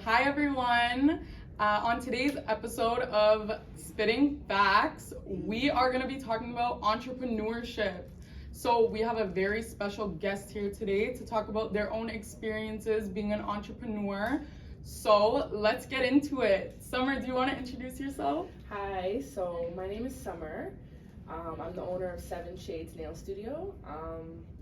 Hi everyone. On today's episode of Spittin Facts, we are going to be talking about entrepreneurship. So we have a very special guest here today to talk about their own experiences being an entrepreneur. So let's get into it. Summer, do you want to introduce yourself? Hi, so my name is Summer. I'm the owner of 7 Shades Nail Studio.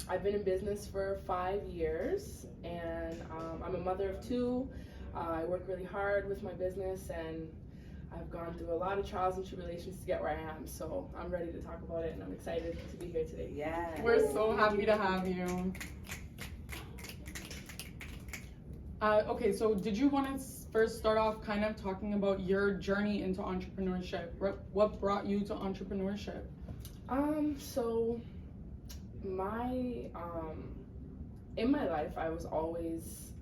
I've been in business for 5 years, and I'm a mother of 2. I work really hard with my business, and I've gone through a lot of trials and tribulations to get where I am. So I'm ready to talk about it, and I'm excited to be here today. Yeah. We're so happy to have you. Okay, so did you want to first start off kind of talking about your journey into entrepreneurship? What brought you to entrepreneurship? So in my life, I was always,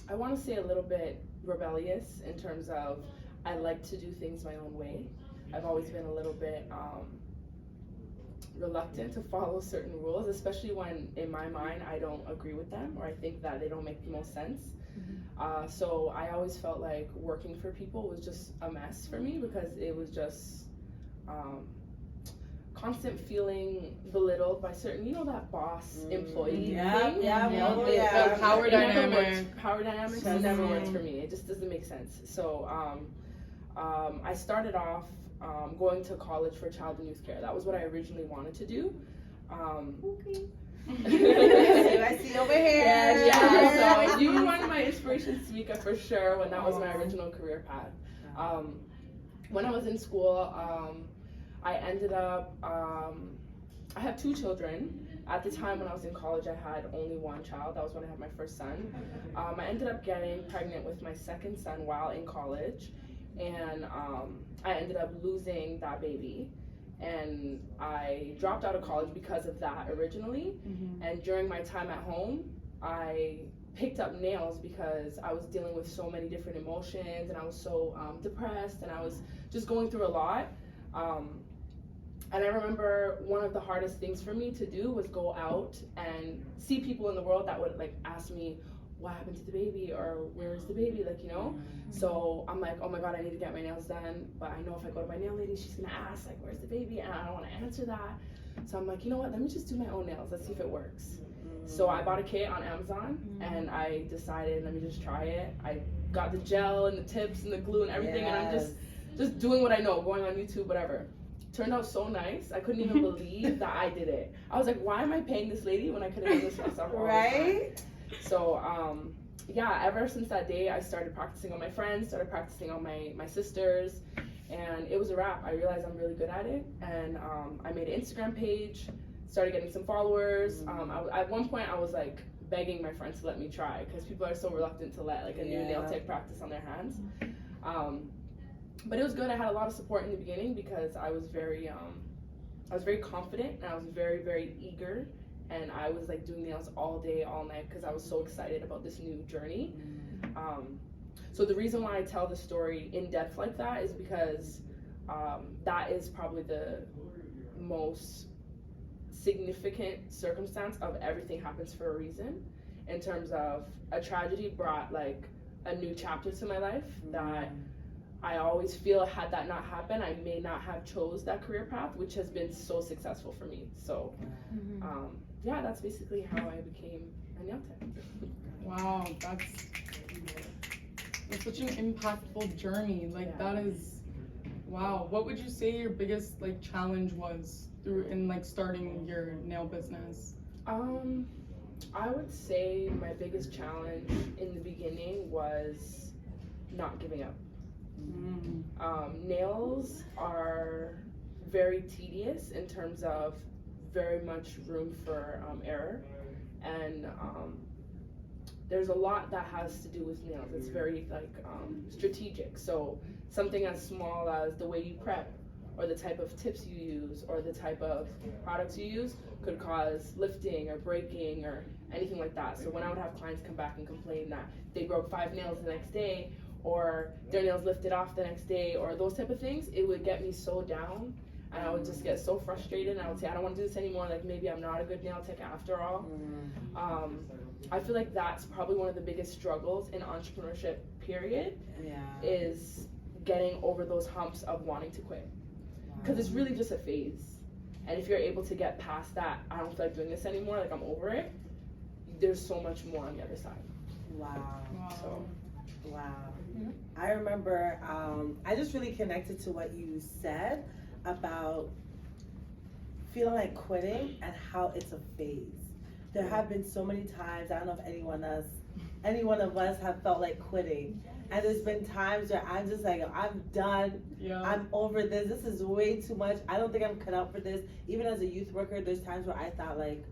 I want to say a little bit rebellious in terms of I like to do things my own way. I've always been a little bit reluctant to follow certain rules, especially when in my mind I don't agree with them or I think that they don't make the most sense. So I always felt like working for people was just a mess for me because it was just constant feeling belittled by certain, that boss employee thing. The power dynamic. Power dynamics never works for me. It just doesn't make sense. So I started off going to college for child and youth care. That was what I originally wanted to do. Okay. I see over here. Yeah. So you were one of my inspirations, Tamika, for sure. When that was my original career path. When I was in school, I ended up. I have 2 children. At the time when I was in college, I had only 1 child. That was when I had my first son. I ended up getting pregnant with my second son while in college, and I ended up losing that baby. And I dropped out of college because of that originally. And during my time at home, I picked up nails because I was dealing with so many different emotions, and I was so depressed, and I was just going through a lot. And I remember one of the hardest things for me to do was go out and see people in the world that would ask me, what happened to the baby, or where's the baby, So I'm like, oh my God, I need to get my nails done, but I know if I go to my nail lady, she's gonna ask where's the baby, and I don't want to answer that. So I'm like, you know what, let me just do my own nails, let's see if it works. So I bought a kit on Amazon, and I decided, let me just try it. I got the gel and the tips and the glue and everything, and I'm just doing what I know, going on YouTube, whatever. Turned out so nice. I couldn't even believe that I did it. I was like, why am I paying this lady when I could have done this myself all the time? So ever since that day, I started practicing on my friends, started practicing on my sisters, and it was a wrap. I realized I'm really good at it, and I made an Instagram page, started getting some followers. At one point, I was begging my friends to let me try because people are so reluctant to let a new nail tech practice on their hands. But it was good. I had a lot of support in the beginning because I was very confident, and I was very, very eager. And I was doing nails all day, all night because I was so excited about this new journey. So the reason why I tell the story in depth like that is because that is probably the most significant circumstance of everything happens for a reason. In terms of a tragedy brought a new chapter to my life that I always feel had that not happened, I may not have chose that career path, which has been so successful for me. So that's basically how I became a nail tech. Wow, that's such an impactful journey. That is, wow. What would you say your biggest challenge was in starting your nail business? I would say my biggest challenge in the beginning was not giving up. Nails are very tedious in terms of very much room for error, and there's a lot that has to do with nails. It's very strategic. So something as small as the way you prep, or the type of tips you use, or the type of products you use could cause lifting or breaking or anything like that. So when I would have clients come back and complain that they broke 5 nails the next day, or their nails lifted off the next day, or those type of things, it would get me so down, and I would just get so frustrated, and I would say, I don't want to do this anymore, maybe I'm not a good nail tech after all. I feel like that's probably one of the biggest struggles in entrepreneurship, period, is getting over those humps of wanting to quit. Because it's really just a phase. And if you're able to get past that, I don't feel like doing this anymore, like I'm over it, there's so much more on the other side. Wow. So. Wow. I remember, I just really connected to what you said about feeling like quitting and how it's a phase. There have been so many times, I don't know if any one of us have felt like quitting. And there's been times where I'm just like, I'm done. Yeah. I'm over this. This is way too much. I don't think I'm cut out for this. Even as a youth worker, there's times where I thought like,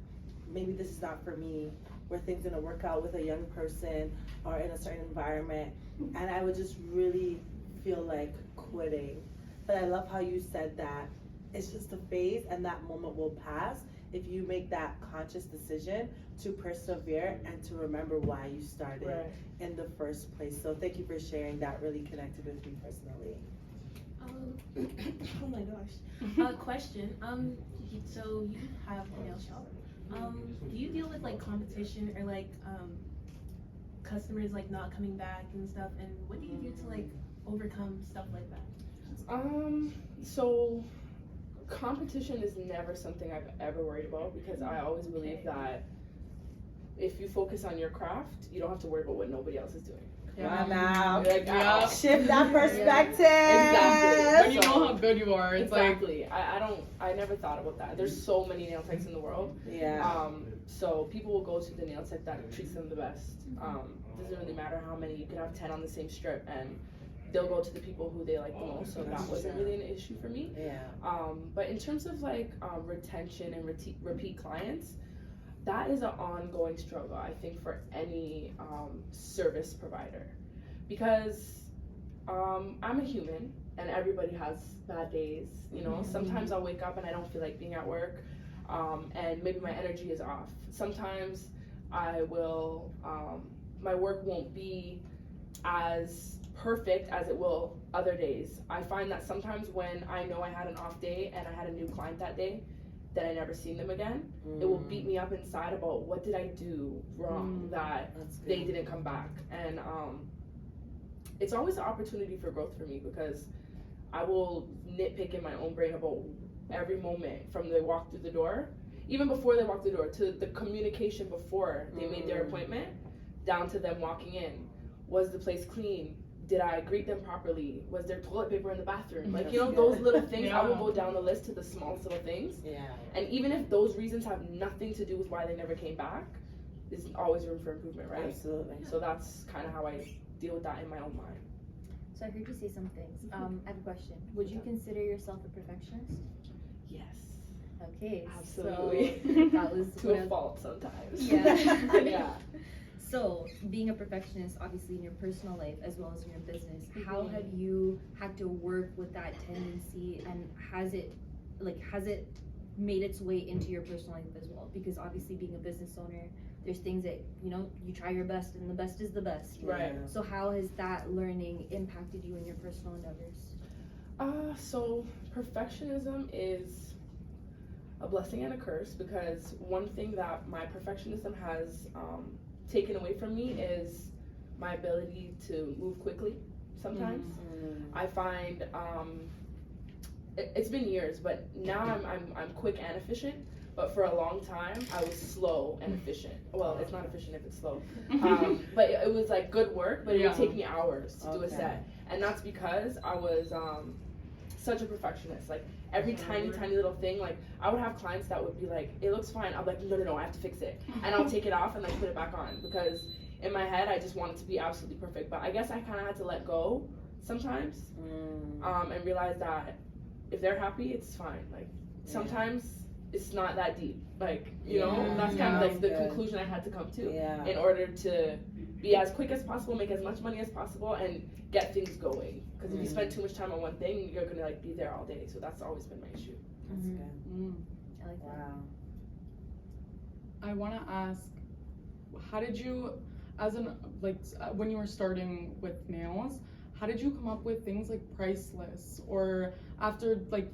maybe this is not for me. Where things gonna work out with a young person or in a certain environment. And I would just really feel like quitting. But I love how you said that it's just a phase and that moment will pass if you make that conscious decision to persevere and to remember why you started in the first place. So thank you for sharing. That really connected with me personally. Oh my gosh. Question. So you have a nail shop. Do you deal with like competition or like customers like not coming back and stuff? And what do you do to like overcome stuff like that? So competition is never something I've ever worried about because I always believe that if you focus on your craft, you don't have to worry about what nobody else is doing. Wow, now Yeah. shift that perspective. Exactly. When you know how good you are, it's exactly. I never thought about that. There's so many nail techs in the world. Yeah. So people will go to the nail tech that treats them the best. Doesn't really matter how many. You can have 10 on the same strip, and they'll go to the people who they like the most. So that wasn't really an issue for me. Yeah. But in terms of like retention and repeat clients, that is an ongoing struggle, I think, for any service provider, because I'm a human and everybody has bad days. You know, sometimes I'll wake up and I don't feel like being at work, and maybe my energy is off. Sometimes I will, my work won't be as perfect as it will other days. I find that sometimes when I know I had an off day and I had a new client that day, that I never seen them again, it will beat me up inside about what did I do wrong that they didn't come back. And it's always an opportunity for growth for me because I will nitpick in my own brain about every moment from they walk through the door, even before they walk through the door, to the communication before they made their appointment, down to them walking in. Was the place clean? Did I greet them properly? Was there toilet paper in the bathroom? Like, you know, those little things, I will go down the list to the smallest little things. Yeah. And even if those reasons have nothing to do with why they never came back, there's always room for improvement, right? Absolutely. So that's kind of how I deal with that in my own mind. So I heard you say some things. I have a question. Would you consider yourself a perfectionist? Yes. Okay. Absolutely. So that was To a fault sometimes. Yeah. Yeah. So being a perfectionist, obviously in your personal life as well as in your business, how have you had to work with that tendency, and has it made its way into your personal life as well? Because obviously being a business owner, there's things that, you know, you try your best and the best is the best. Right. So how has that learning impacted you in your personal endeavors? So perfectionism is a blessing and a curse, because one thing that my perfectionism has taken away from me is my ability to move quickly sometimes. I find it's been years, but now I'm quick and efficient. But for a long time, I was slow and efficient. Well, it's not efficient if it's slow. But it was like good work, but it would take me hours to do a set. And that's because I was such a perfectionist. Like every tiny little thing, like I would have clients that would be like, it looks fine. I'm like, no, I have to fix it. And I'll take it off and like put it back on, because in my head, I just want it to be absolutely perfect. But I guess I kind of had to let go sometimes, and realize that if they're happy, it's fine. Like sometimes it's not that deep. Like, you know, that's kind of like the conclusion I had to come to in order to be as quick as possible, make as much money as possible, and get things going. Because if you spend too much time on one thing, you're gonna like be there all day. So that's always been my issue. That's good. I like that. Wow. I want to ask, how did you, as an when you were starting with nails, how did you come up with things like price lists, or after like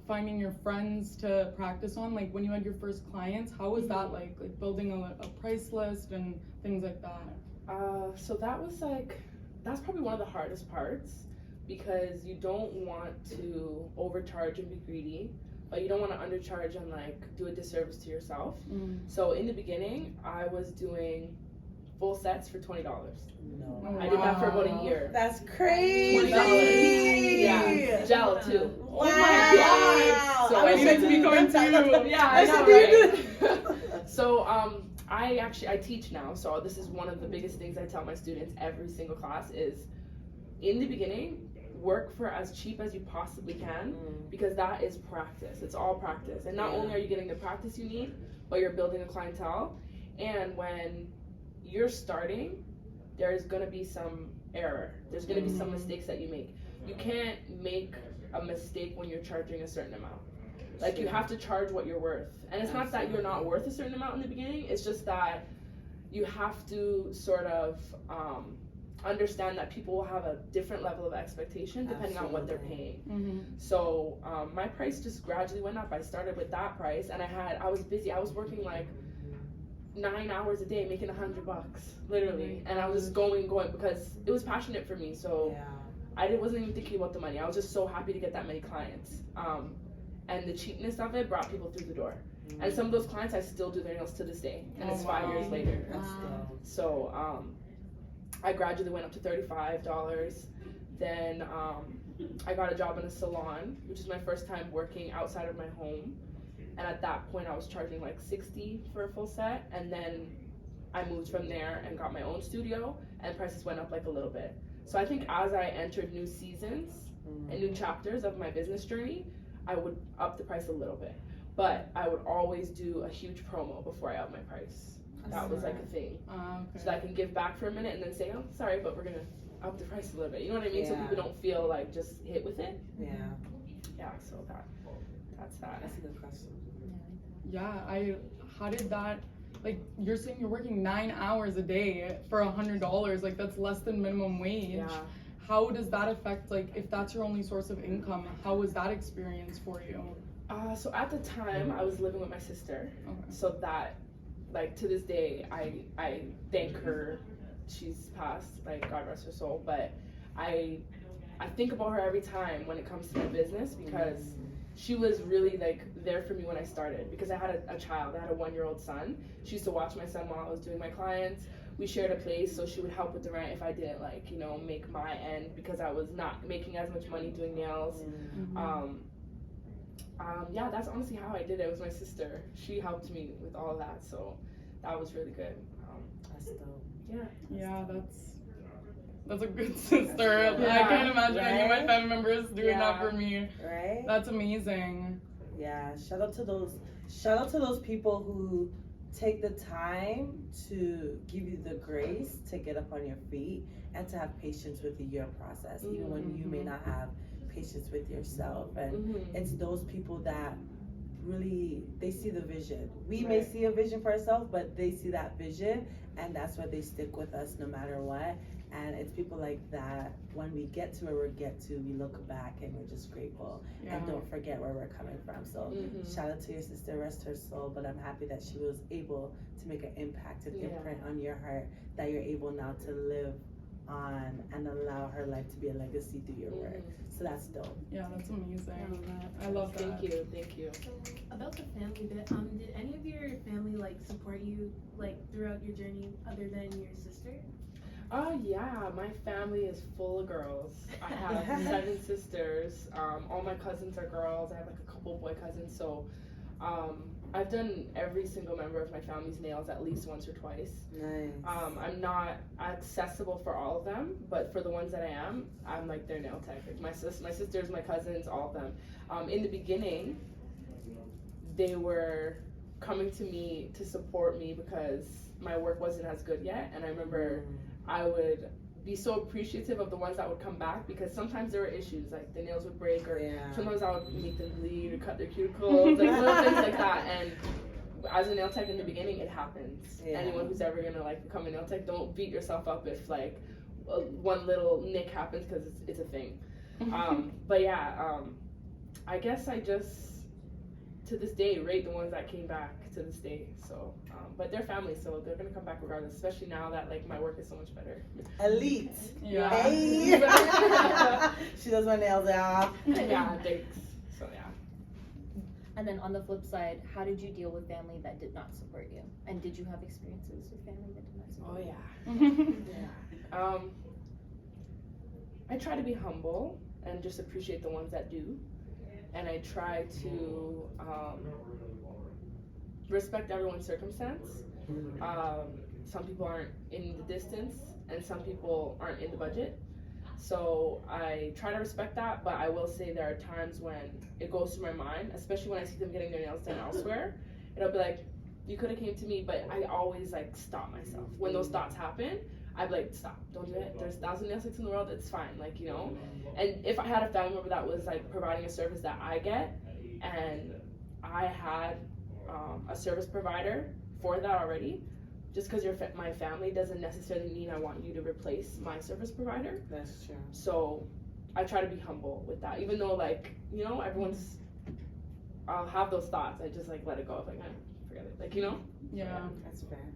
finding your friends to practice on, like when you had your first clients, how was that like building a price list and things like that? So that's probably one of the hardest parts, because you don't want to overcharge and be greedy, but you don't want to undercharge and like do a disservice to yourself. So in the beginning, I was doing full sets for $20. No. Oh, I did that for about a wow. year. That's crazy. $20. Yeah, gel too. Wow. God. So I need to be going too. Yeah, I know, right? So I teach now, so this is one of the biggest things I tell my students every single class is, in the beginning, work for as cheap as you possibly can, because that is practice. It's all practice. And not only are you getting the practice you need, but you're building a clientele. And when you're starting, there's going to be some error. There's going to be some mistakes that you make. You can't make a mistake when you're charging a certain amount. Like, you have to charge what you're worth. And it's not that you're not worth a certain amount in the beginning, it's just that you have to sort of understand that people will have a different level of expectation depending on what they're paying. So my price just gradually went up. I started with that price, and I was busy. I was working like 9 hours a day making $100, literally. And I was just going because it was passionate for me. So I wasn't even thinking about the money. I was just so happy to get that many clients. And the cheapness of it brought people through the door. And some of those clients, I still do their nails to this day, and it's 5 years later. So I gradually went up to $35. Then I got a job in a salon, which is my first time working outside of my home. And at that point, I was charging like $60 for a full set. And then I moved from there and got my own studio, and prices went up like a little bit. So I think as I entered new seasons and new chapters of my business journey, I would up the price a little bit. But I would always do a huge promo before I up my price. That was like a thing. So that I can give back for a minute and then say, oh, sorry, but we're going to up the price a little bit. You know what I mean? So people don't feel like just hit with it. Yeah, so that's that. That's a good question. How did that, like, you're saying you're working 9 hours a day for $100, like that's less than minimum wage. How does that affect, like, if that's your only source of income, how was that experience for you? So at the time, I was living with my sister. So that, like, to this day, I thank her. She's passed, like, God rest her soul. But I think about her every time when it comes to my business, because she was really, like, there for me when I started. Because I had a child. I had a 1-year-old son. She used to watch my son while I was doing my clients. We shared a place, so she would help with the rent if I didn't, like, you know, make my end, because I was not making as much money doing nails. That's honestly how I did it. It was my sister. She helped me with all of that, so that was really good. That's dope. Yeah, that's a good sister. I can't imagine any of my family members doing that for me. Right? That's amazing. Yeah, shout out to those people who take the time to give you the grace to get up on your feet and to have patience with your process, even when you may not have patience with yourself. And it's those people that really, they see the vision. We may see a vision for ourselves, but they see that vision, and that's why they stick with us no matter what. And it's people like that, when we get to where we get to, we look back and we're just grateful and don't forget where we're coming from. So shout out to your sister, rest her soul, but I'm happy that she was able to make an impact and imprint on your heart, that you're able now to live on and allow her life to be a legacy through your work. So that's dope. Yeah, that's amazing. I love that. Thank you. So about the family bit, did any of your family like support you like throughout your journey other than your sister? Oh yeah, my family is full of girls. I have 7 sisters. All my cousins are girls. I have like a couple boy cousins. So I've done every single member of my family's nails at least once or twice. Nice. I'm not accessible for all of them, but for the ones that I am, I'm like their nail tech. Like my sisters, my cousins, all of them. In the beginning, they were coming to me to support me because my work wasn't as good yet, and I remember I would be so appreciative of the ones that would come back, because sometimes there were issues, like the nails would break, or sometimes I would make them bleed or cut their cuticles, like little things like that. And as a nail tech in the beginning, it happens. Anyone who's ever gonna like become a nail tech, don't beat yourself up if like one little nick happens because it's a thing. But yeah, I guess I just to this day rate the ones that came back to this day. So, but they're family, so they're gonna come back regardless. Especially now that like my work is so much better. Elite. Yeah. Hey. She does my nails off. Yeah, thanks. So yeah. And then on the flip side, how did you deal with family that did not support you? And did you have experiences with family that did not support you? Yeah. I try to be humble and just appreciate the ones that do, and I try to respect everyone's circumstance. Some people aren't in the distance, and some people aren't in the budget. So I try to respect that, but I will say there are times when it goes through my mind, especially when I see them getting their nails done elsewhere. It'll be like, you could have came to me, but I always like stop myself. When those thoughts happen, I'd be like, stop, don't do it. There's 1,000 nail techs in the world, it's fine, like, you know? And if I had a family member that was like providing a service that I get, and I had a service provider for that already, just because you're my family doesn't necessarily mean I want you to replace my service provider. That's true. So I try to be humble with that, even though like, you know, I'll have those thoughts. I just like let it go. Like, forget it. Like, you know? Yeah. That's fair.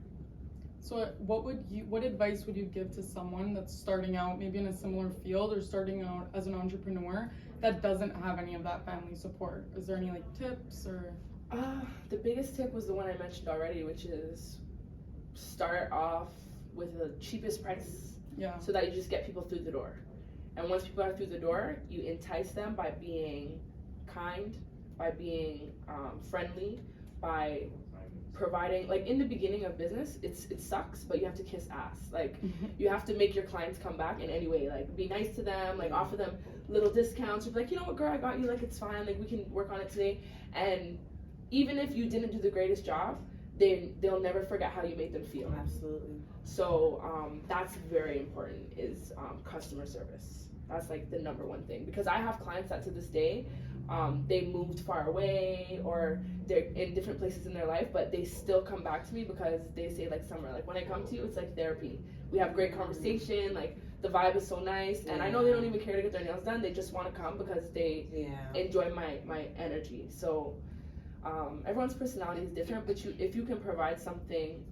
So what advice would you give to someone that's starting out maybe in a similar field or starting out as an entrepreneur that doesn't have any of that family support? Is there any like tips or? The biggest tip was the one I mentioned already, which is start off with the cheapest price. Yeah. So that you just get people through the door. And once people are through the door, you entice them by being kind, by being friendly, by providing, like in the beginning of business, it sucks, but you have to kiss ass. Like you have to make your clients come back in any way. Like be nice to them, like offer them little discounts. You're like, you know what, girl, I got you. Like it's fine. Like we can work on it today. And even if you didn't do the greatest job, they'll never forget how you made them feel. Absolutely. So that's very important, is customer service. That's like the number one thing, because I have clients that to this day, they moved far away or they're in different places in their life, but they still come back to me because they say like, Summer, like when I come to you, it's like therapy. We have great conversation, like the vibe is so nice, and I know they don't even care to get their nails done, they just want to come because they enjoy my energy. So everyone's personality is different, but if you can provide something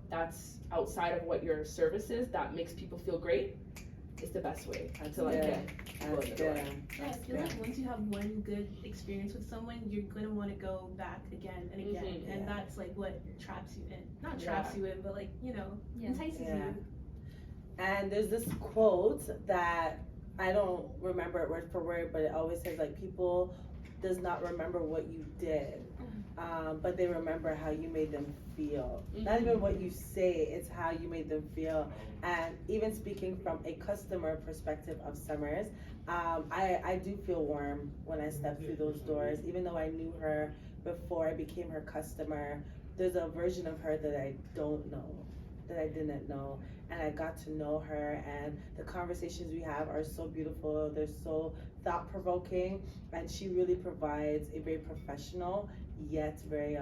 that's outside of what your service is that makes people feel great, it's the best way until I get people in the door. Yeah, I feel like once you have one good experience with someone, you're gonna want to go back again and again, and that's like what traps you in. Not traps you in, but like, you know, entices you. And there's this quote that I don't remember it word for word, but it always says like, people does not remember what you did, but they remember how you made them feel. Not even what you say, it's how you made them feel. And even speaking from a customer perspective of Summers, I do feel warm when I step through those doors. Even though I knew her before I became her customer, there's a version of her that I don't know, that I didn't know. And I got to know her, and the conversations we have are so beautiful. They're so thought-provoking, and she really provides a very professional yet very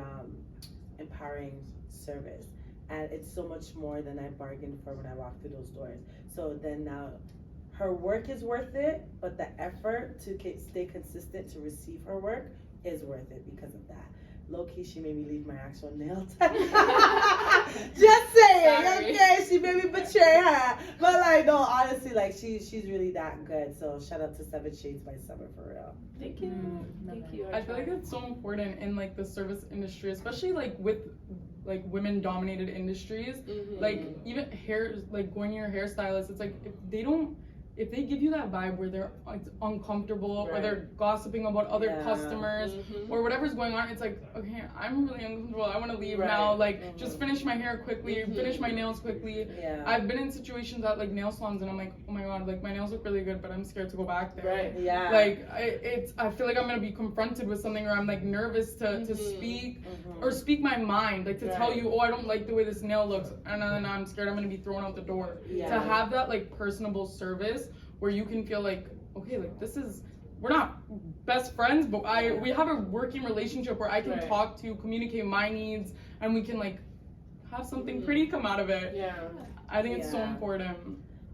empowering service. And it's so much more than I bargained for when I walked through those doors. So then now her work is worth it, but the effort to stay consistent to receive her work is worth it because of that. Low-key, she made me leave my actual nail tech. Just saying, okay? She made me betray her. But like, no, honestly, like she's really that good. So shout out to 7 Shades by Summer for real. Thank you. Thank you. I feel like it's so important in like the service industry, especially like with like women dominated industries. Like even hair, like going to your hairstylist, it's like if they give you that vibe where they're uncomfortable or they're gossiping about other customers or whatever's going on, it's like, okay, I'm really uncomfortable. I want to leave now. Like, just finish my hair quickly, finish my nails quickly. I've been in situations at like nail salons and I'm like, oh my god, like my nails look really good, but I'm scared to go back there. Like, I feel like I'm gonna be confronted with something, or I'm like nervous to speak or speak my mind, like to tell you, oh, I don't like the way this nail looks, and then I'm scared I'm gonna be thrown out the door. To have that like personable service where you can feel like, okay, like we're not best friends, but we have a working relationship where I can talk to, communicate my needs, and we can like have something pretty come out of it. I think it's so important.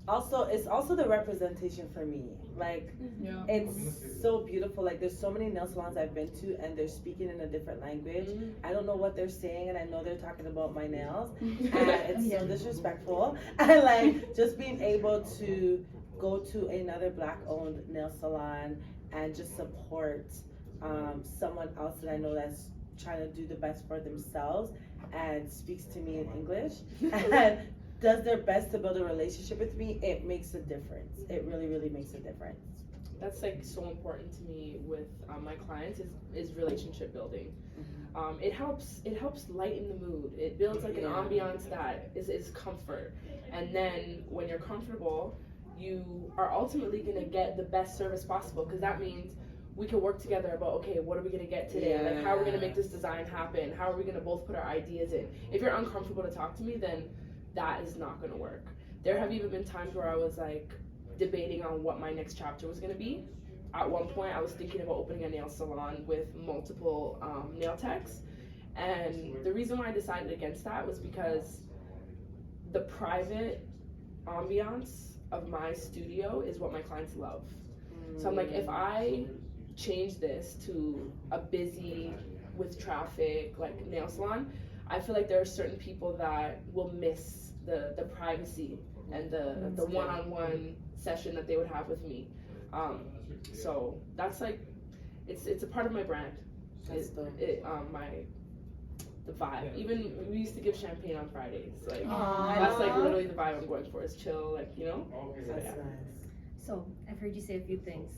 also it's also the representation for me. Like Yeah. it's so beautiful. Like there's so many nail salons I've been to and they're speaking in a different language. I don't know what they're saying and I know they're talking about my nails and it's so disrespectful. And like just being able to go to another black owned nail salon and just support someone else that I know that's trying to do the best for themselves and speaks to me in English and does their best to build a relationship with me, it makes a difference. It really, really makes a difference. That's like so important to me with my clients is relationship building. It helps lighten the mood. It builds like an ambiance that is comfort. And then when you're comfortable, you are ultimately gonna get the best service possible because that means we can work together about, okay, what are we gonna get today? Like how are we gonna make this design happen? How are we gonna both put our ideas in? If you're uncomfortable to talk to me, then that is not gonna work. There have even been times where I was like debating on what my next chapter was gonna be. At one point I was thinking about opening a nail salon with multiple nail techs. And the reason why I decided against that was because the private ambiance of my studio is what my clients love. So I'm like, if I change this to a busy with traffic like nail salon, I feel like there are certain people that will miss the privacy and the one-on-one session that they would have with me. So that's like it's a part of my brand. The vibe. Even we used to give champagne on Fridays. Like that's like literally the vibe I'm going for. Is chill, like you know. That's yeah. nice. So I've heard you say a few things.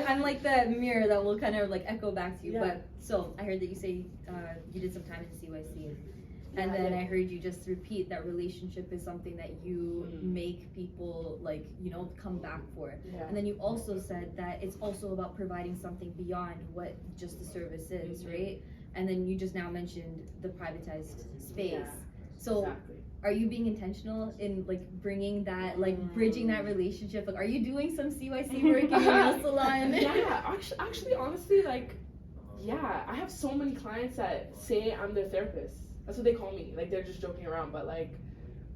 I'm like the mirror that will kind of like echo back to you. Yeah. But so I heard that you say you did some time in CYC, and then I heard you just repeat that relationship is something that you make people like come back for. Yeah. And then you also said that it's also about providing something beyond what just the service is, right? And then you just now mentioned the privatized space. Yeah, so exactly. Are you being intentional in like bringing that, like bridging that relationship? Like, are you doing some CYC work in your nail salon? Yeah, actually, honestly, like, yeah, I have so many clients that say I'm their therapist. That's what they call me. Like, they're just joking around, but like,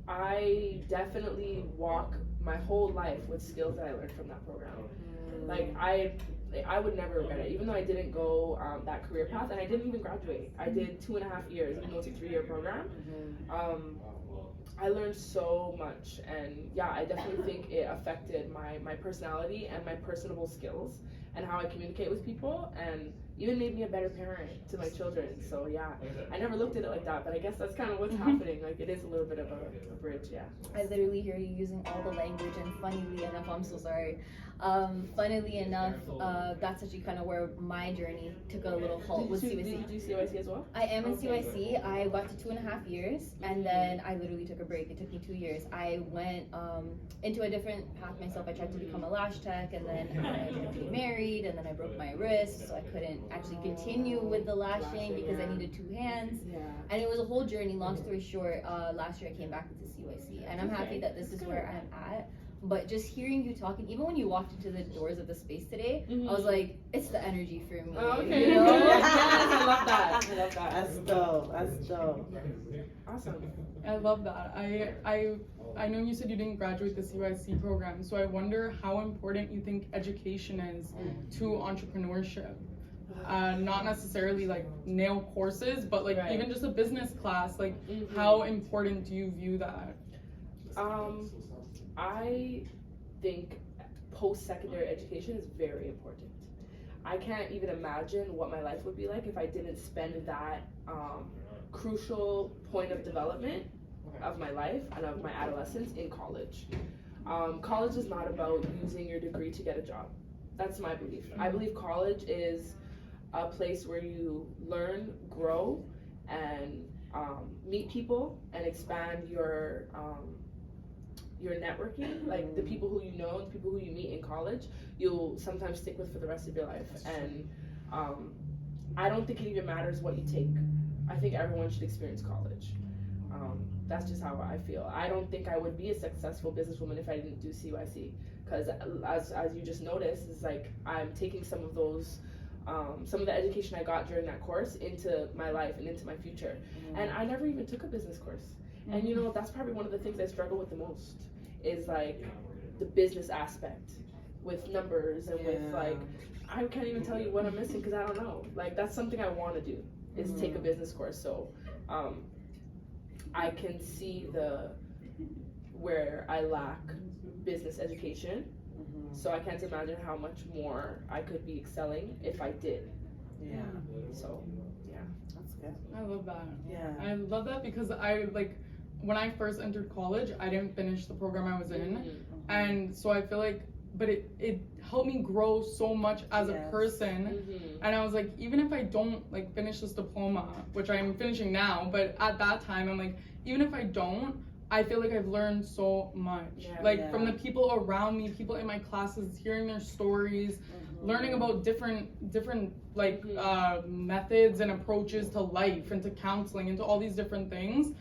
I definitely walk my whole life with skills that I learned from that program. Like, I would never regret it, even though I didn't go that career path, and I didn't even graduate. I did 2.5 years, even though it's a 3-year program. I learned so much, and yeah, I definitely think it affected my personality and my personable skills and how I communicate with people, and even made me a better parent to my children. So yeah, I never looked at it like that, but I guess that's kind of what's happening. Like it is a little bit of a bridge, yeah. I literally hear you using all the language, and funnily enough, I'm so sorry. Funnily enough, that's actually kind of where my journey took a little halt with CYC. Did you do CYC as well? I am in CYC. I got to 2.5 years, and then I literally took a break. It took me 2 years. I went into a different path myself. I tried to become a lash tech, and then I ended up getting married, and then I broke my wrist, so I couldn't actually continue with the lashing because I needed 2 hands. Yeah. And it was a whole journey. Long story short, last year I came back into CYC, and I'm happy that this is where I'm at. But just hearing you talking, even when you walked into the doors of the space today, I was like, it's the energy for me. Oh, okay. You know? Yes, I love that. I love that. That's dope. That's dope. Awesome. I love that. I know you said you didn't graduate the CYC program, so I wonder how important you think education is to entrepreneurship. Not necessarily like nail courses, but like even just a business class. Like, how important do you view that? I think post-secondary education is very important. I can't even imagine what my life would be like if I didn't spend that crucial point of development of my life and of my adolescence in college. College is not about using your degree to get a job. That's my belief. I believe college is a place where you learn, grow, and meet people and expand your networking. Like the people who you know, the people who you meet in college, you'll sometimes stick with for the rest of your life. And I don't think it even matters what you take. I think everyone should experience college. That's just how I feel. I don't think I would be a successful businesswoman if I didn't do CYC, because as you just noticed, it's like I'm taking some of those some of the education I got during that course into my life and into my future. And I never even took a business course. And you know, that's probably one of the things I struggle with the most is like the business aspect with numbers and with like, I can't even tell you what I'm missing because I don't know. Like that's something I want to do is take a business course. So I can see where I lack business education. So I can't imagine how much more I could be excelling if I did. Yeah. So yeah. That's good. I love that. Yeah. I love that because I like when I first entered college, I didn't finish the program I was in, and so I feel like, but it helped me grow so much as a person, and I was like, even if I don't like finish this diploma, which I'm finishing now, but at that time I'm like, even if I don't, I feel like I've learned so much, from the people around me, people in my classes, hearing their stories, learning about different like methods and approaches to life and to counseling and to all these different things.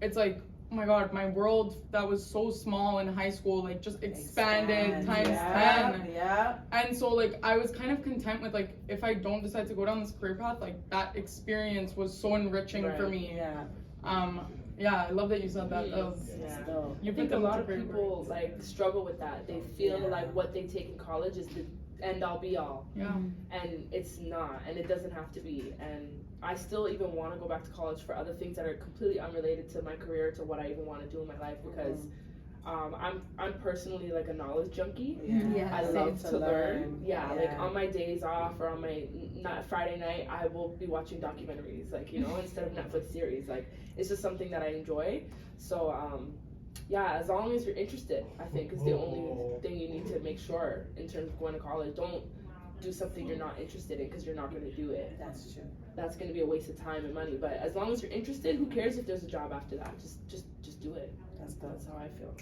It's like, oh my god, my world that was so small in high school like just expanded times 10. Yeah. And so like I was kind of content with like, if I don't decide to go down this career path, like that experience was so enriching for me. Yeah, I love that you said that. That was, I think a lot of people like struggle with that. They feel like what they take in college is the end all be all. Yeah. And it's not, and it doesn't have to be. And I still even want to go back to college for other things that are completely unrelated to my career, to what I even want to do in my life, because I'm personally like a knowledge junkie. I love to learn. Like on my days off or on my not Friday night, I will be watching documentaries, like, you know, instead of Netflix series. Like it's just something that I enjoy. So as long as you're interested, I think is the only thing you need to make sure in terms of going to college. Don't do something you're not interested in because you're not going to do it. That's true. That's going to be a waste of time and money. But as long as you're interested, who cares if there's a job after that? Just do it. That's how I feel.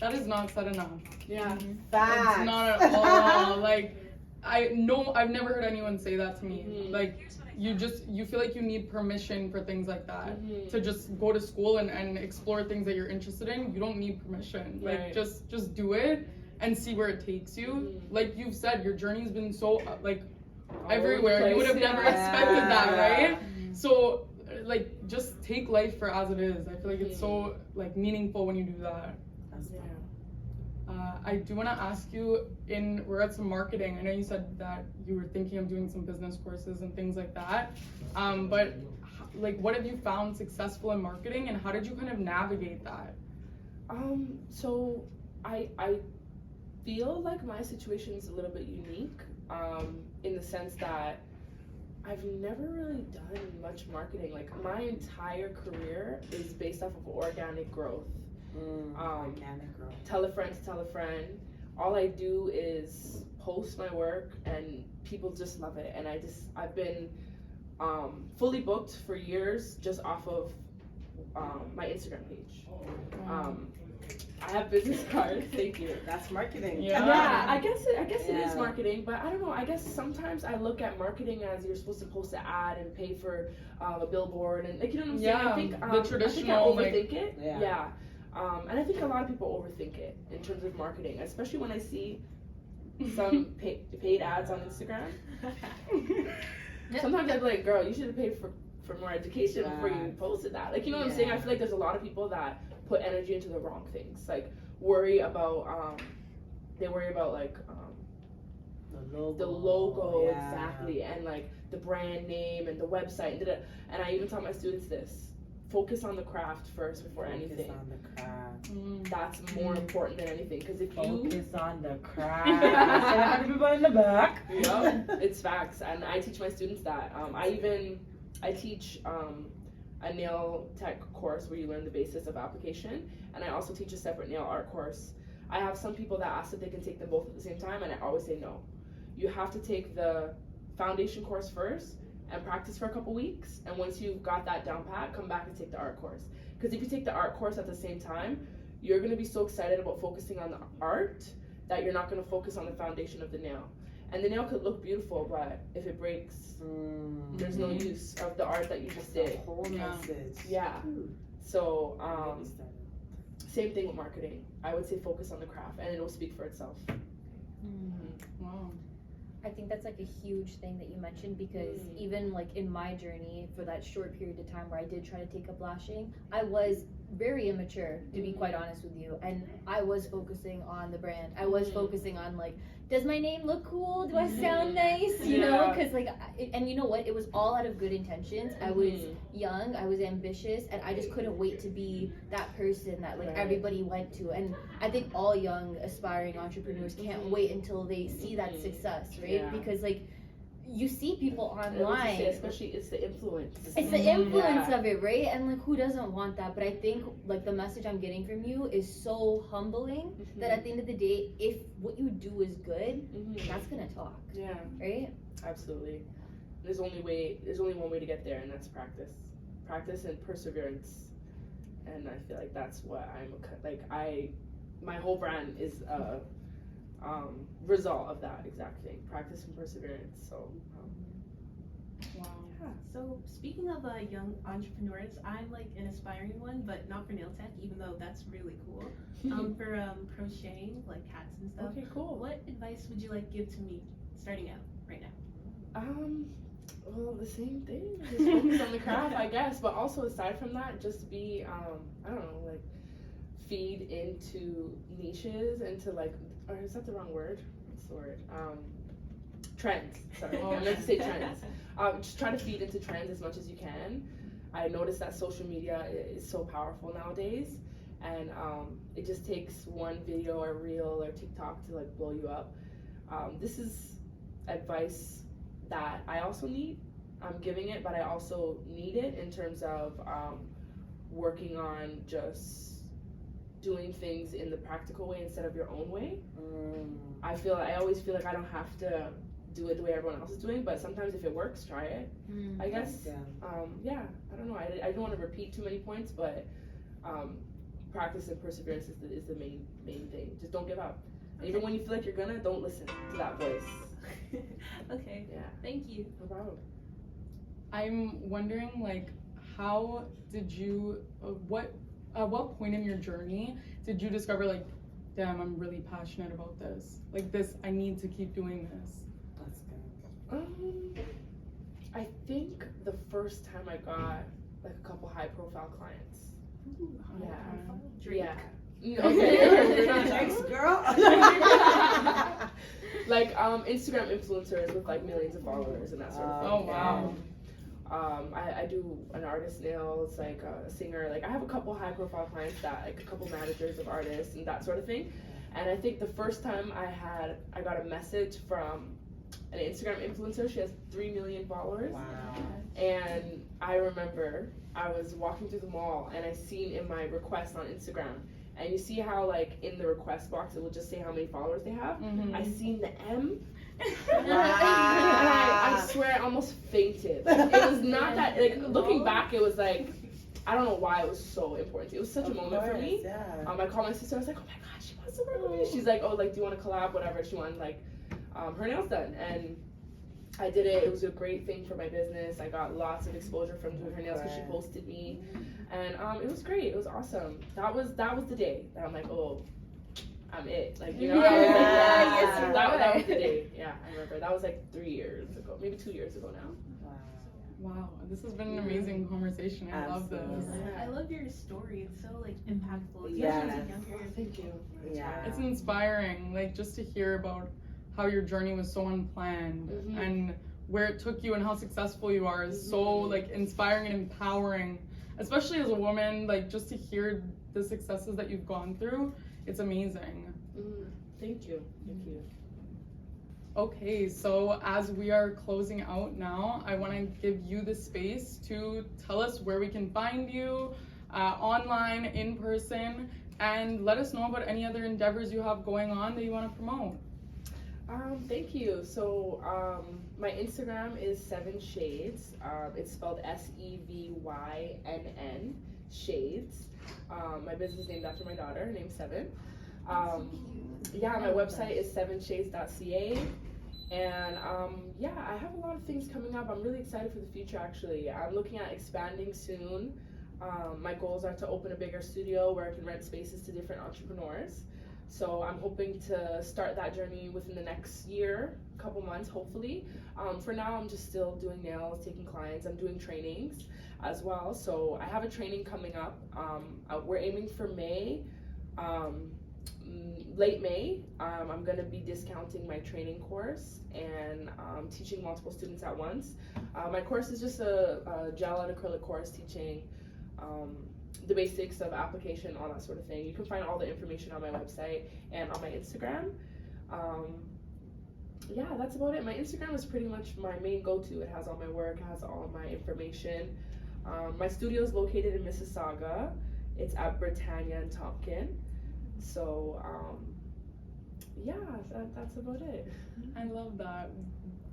That is not said enough. Yeah. Facts. It's not at all. Like, I've never heard anyone say that to me. Like, you feel like you need permission for things like that. To just go to school and explore things that you're interested in. You don't need permission. Like, just do it and see where it takes you. Like you've said, your journey's been so like everywhere. You would have never expected that, right? So like just take life for as it is. I feel like it's so like meaningful when you do that. I do want to ask you in regards to marketing. I know you said that you were thinking of doing some business courses and things like that. But like, what have you found successful in marketing, and how did you kind of navigate that? So I feel like my situation is a little bit unique, in the sense that I've never really done much marketing. Like my entire career is based off of organic growth. Organic growth. Tell a friend to tell a friend. All I do is post my work and people just love it. And I've been fully booked for years just off of my Instagram page. I have business cards. Thank you. That's marketing. Yeah, I guess it is marketing, but I don't know. I guess sometimes I look at marketing as you're supposed to post an ad and pay for a billboard, and like, you know what I'm saying? I think the traditional, I think I overthink it. And I think a lot of people overthink it in terms of marketing, especially when I see some paid ads on Instagram. Sometimes I'm like, girl, you should have paid for more education before you posted that. Like, you know what I'm saying? I feel like there's a lot of people that put energy into the wrong things. Like, worry about like the logo exactly, and like the brand name and the website. And I even tell my students this: focus on the craft first before anything. Focus on the craft. That's more important than anything, because if focus on the craft. And everybody in the back. It's facts. And I teach my students that. I teach a nail tech course where you learn the basis of application, and I also teach a separate nail art course. I have some people that ask if they can take them both at the same time, and I always say no. You have to take the foundation course first and practice for a couple weeks, and once you've got that down pat, come back and take the art course. Because if you take the art course at the same time, you're going to be so excited about focusing on the art that you're not going to focus on the foundation of the nail. And the nail could look beautiful, but if it breaks, there's no use of the art that you just did. Whole message. So same thing with marketing. I would say focus on the craft, and it'll speak for itself. Wow. I think that's like a huge thing that you mentioned, because even like in my journey, for that short period of time where I did try to take up lashing, I was very immature, to be quite honest with you, and I was focusing on the brand. I was focusing on like, does my name look cool? Do I sound nice? You know, because like, and you know what? It was all out of good intentions. I was young, I was ambitious, and I just couldn't wait to be that person that like everybody went to. And I think all young aspiring entrepreneurs can't wait until they see that success, right? Because like, you see people online, especially it's the influence. It's the influence of it, right? And like, who doesn't want that? But I think like the message I'm getting from you is so humbling that at the end of the day, if what you do is good, that's gonna talk. Yeah. Right? Absolutely. There's only one way to get there, and that's practice and perseverance. And I feel like that's what my whole brand is result of that exact thing, practice and perseverance. So Wow. So speaking of young entrepreneurs, I'm like an aspiring one, but not for nail tech, even though that's really cool. For crocheting, like hats and stuff. Okay, cool. What advice would you like give to me starting out right now? Well, the same thing. Just focus on the craft, I guess. But also aside from that, just be I don't know, like feed into niches, into like, or is that the wrong word? What's the word? Trends. Sorry, I meant to say trends. Just try to feed into trends as much as you can. I noticed that social media is so powerful nowadays, and it just takes one video or reel or TikTok to like blow you up. This is advice that I also need. I'm giving it, but I also need it in terms of working on just doing things in the practical way instead of your own way. I always feel like I don't have to do it the way everyone else is doing, but sometimes if it works, try it. I guess. I don't know. I don't want to repeat too many points, but practice and perseverance is the main thing. Just don't give up. And even when you feel like you're gonna, don't listen to that voice. Okay. Yeah. Thank you. No problem. I'm wondering, like, how did you, at what point in your journey did you discover, like, damn, I'm really passionate about this? Like, this, I need to keep doing this. That's good. I think the first time I got, like, a couple high-profile clients. Drake. Yeah. Okay. Thanks, girl. Like Instagram influencers with like millions of followers and that sort of thing. Oh wow. I do an artist nails, like a singer. Like I have a couple high profile clients, that like a couple managers of artists and that sort of thing. And I think the first time I got a message from an Instagram influencer. She has 3 million followers. Wow. And I remember I was walking through the mall and I seen in my request on Instagram, and you see how like in the request box it will just say how many followers they have. Mm-hmm. I seen the M. Wow. And I swear I almost fainted. It was not that, like, looking back, it was like, I don't know why it was so important. It was such a moment for me. Yeah. I called my sister. I was like, oh my god, she wants to work with me. She's like, oh, like, do you want to collab, whatever. She wanted like her nails done, and I did it. It was a great thing for my business. I got lots of exposure from doing her nails because she posted me, and it was great. It was awesome. That was the day that I'm like, oh, I'm it. Like, you know, that was the day. Yeah, I remember. That was like 3 years ago, maybe 2 years ago now. Wow, this has been an amazing conversation. I love this. I love your story. It's so like impactful, especially Yes. as a younger. Thank you. Yeah. It's inspiring, like, just to hear about how your journey was so unplanned and where it took you and how successful you are is so like inspiring and empowering, especially as a woman. Like, just to hear the successes that you've gone through, it's amazing. Thank you. Thank you. Okay, so as we are closing out now, I want to give you the space to tell us where we can find you, online, in person, and let us know about any other endeavors you have going on that you want to promote. Thank you. So my Instagram is 7 Shades. It's spelled SEVYNN Shades. My business is named after my daughter. Her name's Seven. Yeah, my website is 7shades.ca. And I have a lot of things coming up. I'm really excited for the future, actually. I'm looking at expanding soon. My goals are to open a bigger studio where I can rent spaces to different entrepreneurs. So I'm hoping to start that journey within the next year, couple months, hopefully. For now, I'm just still doing nails, taking clients. I'm doing trainings as well. So I have a training coming up. We're aiming for May, late May. I'm going to be discounting my training course and teaching multiple students at once. My course is just a gel and acrylic course teaching the basics of application, all that sort of thing. You can find all the information on my website and on my Instagram. Yeah, that's about it. My Instagram is pretty much my main go-to. It has all my work, it has all my information. My studio is located in Mississauga. It's at Britannia and Tompkin. So, yeah, that's about it. I love that.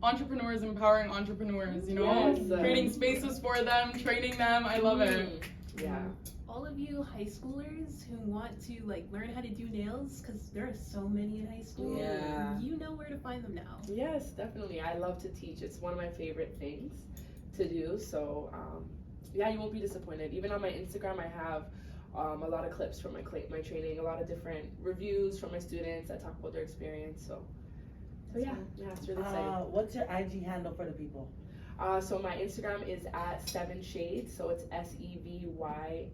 Entrepreneurs empowering entrepreneurs, you know, Yes. creating spaces for them, training them. I love it. Yeah. All of you high schoolers who want to like learn how to do nails, because there are so many in high school. Yeah. You know where to find them now. Yes, definitely. I love to teach. It's one of my favorite things to do. So, yeah, you won't be disappointed. Even on my Instagram, I have a lot of clips from my training, a lot of different reviews from my students that talk about their experience. So yeah, it's really exciting. What's your IG handle for the people? So my Instagram is at 7 Shades. So it's SEVYNNSHADES.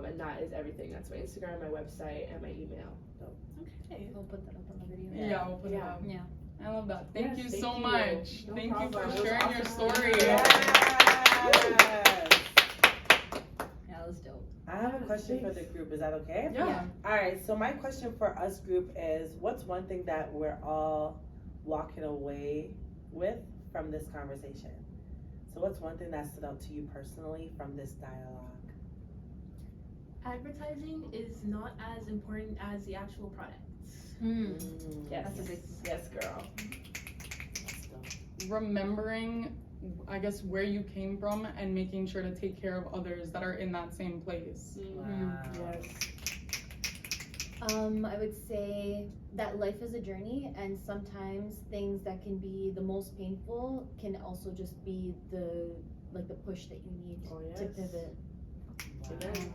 And that is everything. That's my Instagram, my website, and my email. Okay. We'll put that up on the video. Yeah, we'll put it Yeah. up. Yeah. I love that. Thank Yes, you thank so you. much. No Thank you problem. for It was sharing your awesome. story. Yes. Yeah, that was dope. I have a question for the group. Is that okay? Yeah. All right. So my question for us group is, what's one thing that we're all walking away with from this conversation? So what's one thing that stood out to you personally from this dialogue? Advertising is not as important as the actual products. Yes. That's a big Yes, girl. Remembering, I guess, where you came from and making sure to take care of others that are in that same place. Wow. Yes. I would say that life is a journey, and sometimes things that can be the most painful can also just be the push that you need Oh, to yes. pivot. Wow. Amen.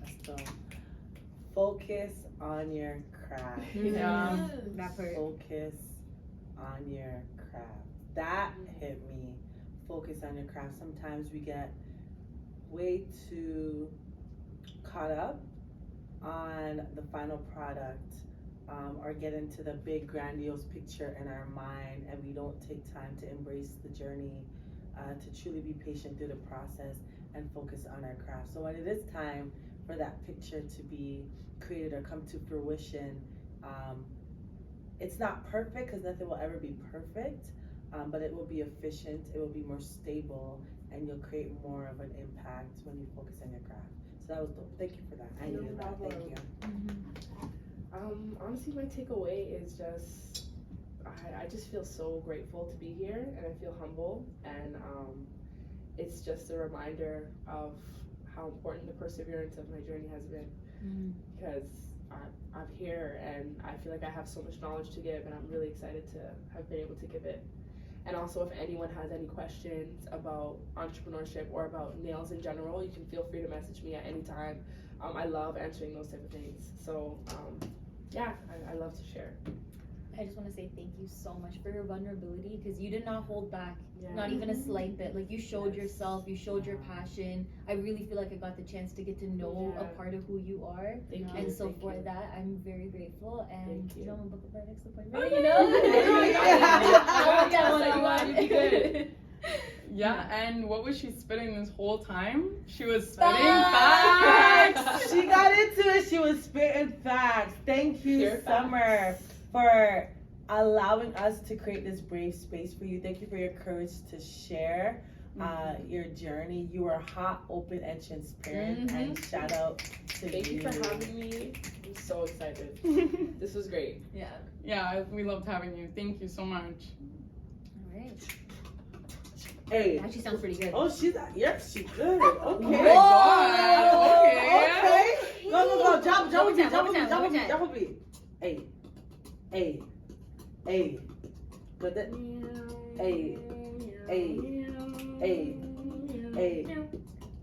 That's dope. Focus on your craft. Yeah. That part. Focus on your craft. That hit me. Focus on your craft. Sometimes we get way too caught up on the final product, or get into the big grandiose picture in our mind, and we don't take time to embrace the journey, to truly be patient through the process and focus on our craft. So when it is time for that picture to be created or come to fruition, it's not perfect, because nothing will ever be perfect, but it will be efficient, it will be more stable, and you'll create more of an impact when you focus on your craft. So that was dope. Thank you for that. I No needed that. Thank problem. you. Honestly, my takeaway is just I just feel so grateful to be here, and I feel humble, and it's just a reminder of how important the perseverance of my journey has been, because I'm here and I feel like I have so much knowledge to give, and I'm really excited to have been able to give it. And also, if anyone has any questions about entrepreneurship or about nails in general, you can feel free to message me at any time. I love answering those type of things. So, yeah, I love to share. I just want to say thank you so much for your vulnerability, because you did not hold back, Yeah. not even a slight bit. Like, you showed Yes. yourself, you showed your passion. I really feel like I got the chance to get to know a Yeah. part of who you are. Thank you. And so Thank for you. that, I'm very grateful. And Thank you. you know, I'm gonna book a next appointment. Oh, You yeah. know? Yeah. Yeah, Yeah. you want, you'd be good. Yeah, and what was she spitting this whole time? She was spitting Facts! facts! She got into it. She was spitting facts. Thank you, Pure Summer, facts. for allowing us to create this brave space for you. Thank you for your courage to share your journey. You were hot, open, and transparent. And shout out to Thank you for having me. I'm so excited. This was great. Yeah. Yeah, we loved having you. Thank you so much. All right. Hey. That actually sounds pretty good. Oh, she's she good. Okay. Oh my God. Okay. Okay. Go. Jump with me. One more time. Jump with me. Hey. Good. Hey.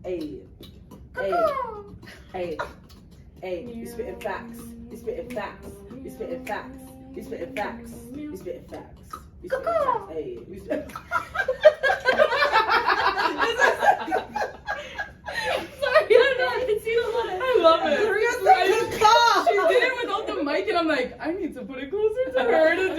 Hey. Hey, you spittin' facts. You spittin' facts. You spittin' facts. You spittin' facts. You spittin' facts. You spittin' facts. Hey, you spittin' Sorry, I don't know. I can see the one. I love it. She She did it without the mic, and I'm like, I need to put it closer to her to